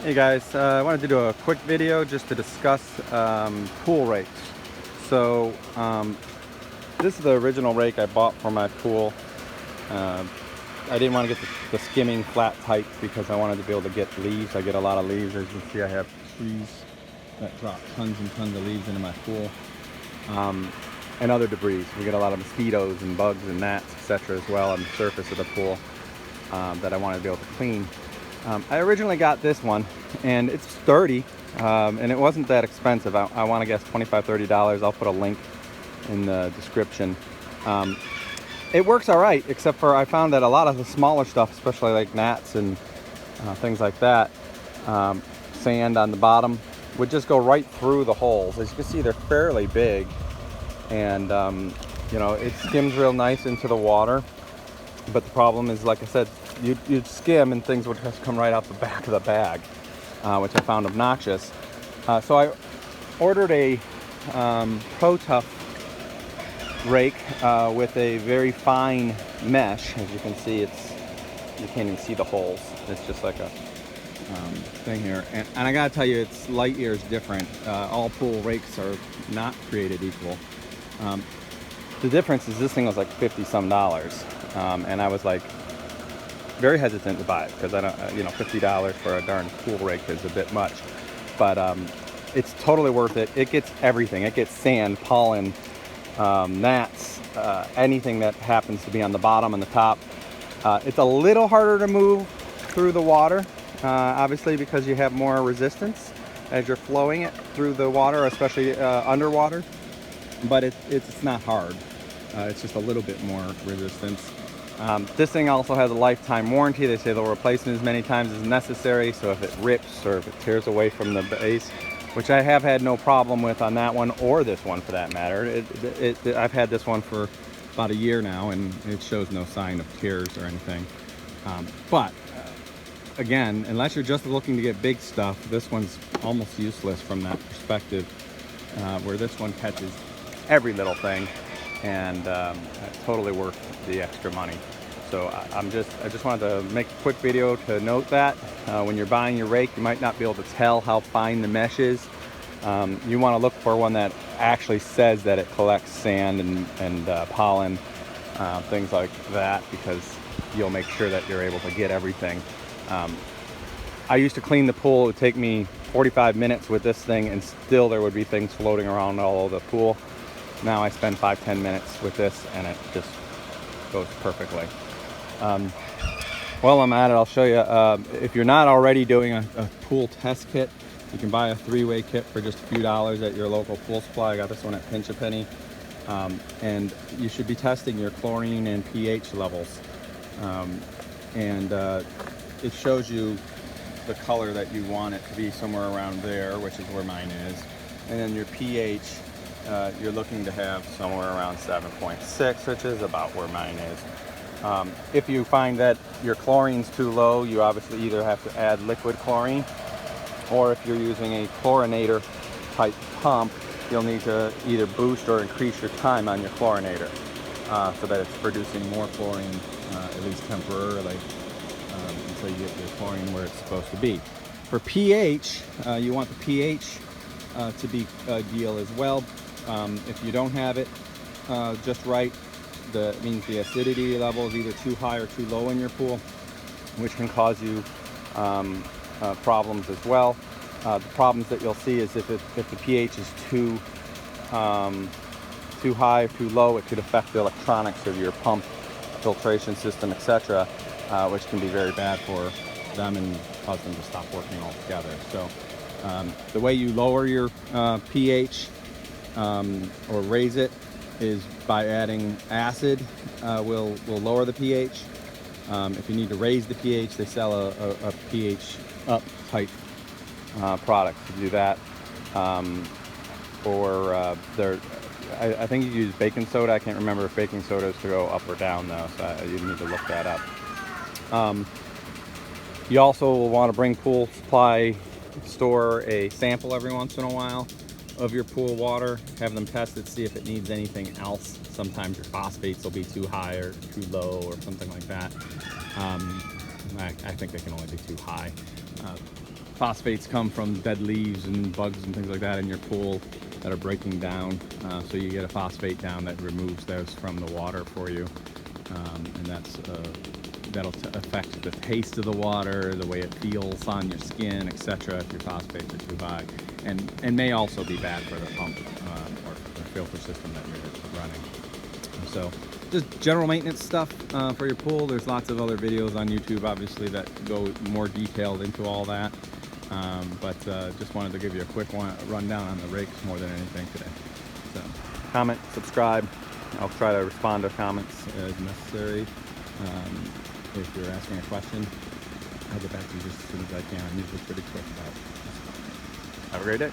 Hey guys, I wanted to do a quick video just to discuss pool rakes. So this is the original rake I bought for my pool. I didn't want to get the skimming flat type because I wanted to be able to get leaves. I get a lot of leaves. As you can see, I have trees that drop tons and tons of leaves into my pool, and other debris. We get a lot of mosquitoes and bugs and gnats, etc. as well on the surface of the pool that I wanted to be able to clean. I originally got this one, and it's sturdy, and it wasn't that expensive. I want to guess $25–30. I'll put a link in the description. It works all right, except for I found that a lot of the smaller stuff, especially like gnats and things like that, sand on the bottom, would just go right through the holes. As you can see, they're fairly big, and you know, it skims real nice into the water. But the problem is, like I said, you'd skim and things would just come right out the back of the bag, which I found obnoxious. So I ordered a ProTuff rake with a very fine mesh. As you can see, you can't even see the holes. It's just like a thing here. And I gotta tell you, it's light years different. All pool rakes are not created equal. The difference is this thing was like $50-some, and I was like very hesitant to buy it because I don't, you know, $50 for a darn pool rake is a bit much. But it's totally worth it. It gets everything. It gets sand, pollen, gnats, anything that happens to be on the bottom and the top. It's a little harder to move through the water, obviously, because you have more resistance as you're flowing it through the water, especially underwater. But it's not hard. It's just a little bit more resistance. This thing also has a lifetime warranty. They say they'll replace it as many times as necessary. So if it rips or if it tears away from the base, which I have had no problem with on that one or this one for that matter. I've had this one for about a year now, and it shows no sign of tears or anything. But again, unless you're just looking to get big stuff, this one's almost useless from that perspective, where this one catches every little thing, and totally worth the extra money. So I just wanted to make a quick video to note that when you're buying your rake, you might not be able to tell how fine the mesh is. You want to look for one that actually says that it collects sand and pollen, things like that, because you'll make sure that you're able to get everything. I used to clean the pool. It would take me 45 minutes with this thing, and still there would be things floating around all over the pool. Now I spend 5–10 minutes with this, and it just goes perfectly. While I'm at it, I'll show you, if you're not already doing a pool test kit, you can buy a 3-way kit for just a few dollars at your local pool supply. I got this one at Pinch a Penny. And you should be testing your chlorine and pH levels. It shows you the color that you want it to be, somewhere around there, which is where mine is. And then your pH, you're looking to have somewhere around 7.6, which is about where mine is. If you find that your chlorine's too low, you obviously either have to add liquid chlorine, or if you're using a chlorinator type pump, you'll need to either boost or increase your time on your chlorinator so that it's producing more chlorine, at least temporarily, until you get your chlorine where it's supposed to be. For pH, you want the pH to be ideal as well. If you don't have it just right, it means the acidity level is either too high or too low in your pool, which can cause you problems as well. The problems that you'll see is if the pH is too high or too low, it could affect the electronics of your pump, filtration system, etc., which can be very bad for them and cause them to stop working altogether. So the way you lower your pH or raise it is by adding acid. Will lower the pH. If you need to raise the pH, they sell a pH up type product to do that. I think you use baking soda. I can't remember if baking soda is to go up or down though, so you need to look that up. You also will want to bring pool supply store a sample every once in a while of your pool water, have them test it, see if it needs anything else. Sometimes your phosphates will be too high or too low or something like that. I think they can only be too high. phosphates come from dead leaves and bugs and things like that in your pool that are breaking down. So you get a phosphate down that removes those from the water for you, and that'll affect the taste of the water, the way it feels on your skin, etc. if your phosphates are too high, and may also be bad for the pump or the filter system that you're running. So just general maintenance stuff for your pool. There's lots of other videos on YouTube, obviously, that go more detailed into all that. But just wanted to give you a quick rundown on the rakes more than anything today. So comment, subscribe. I'll try to respond to comments as necessary. If you're asking a question, I'll get back to you just as soon as I can. I'm usually pretty quick about it. Have a great day.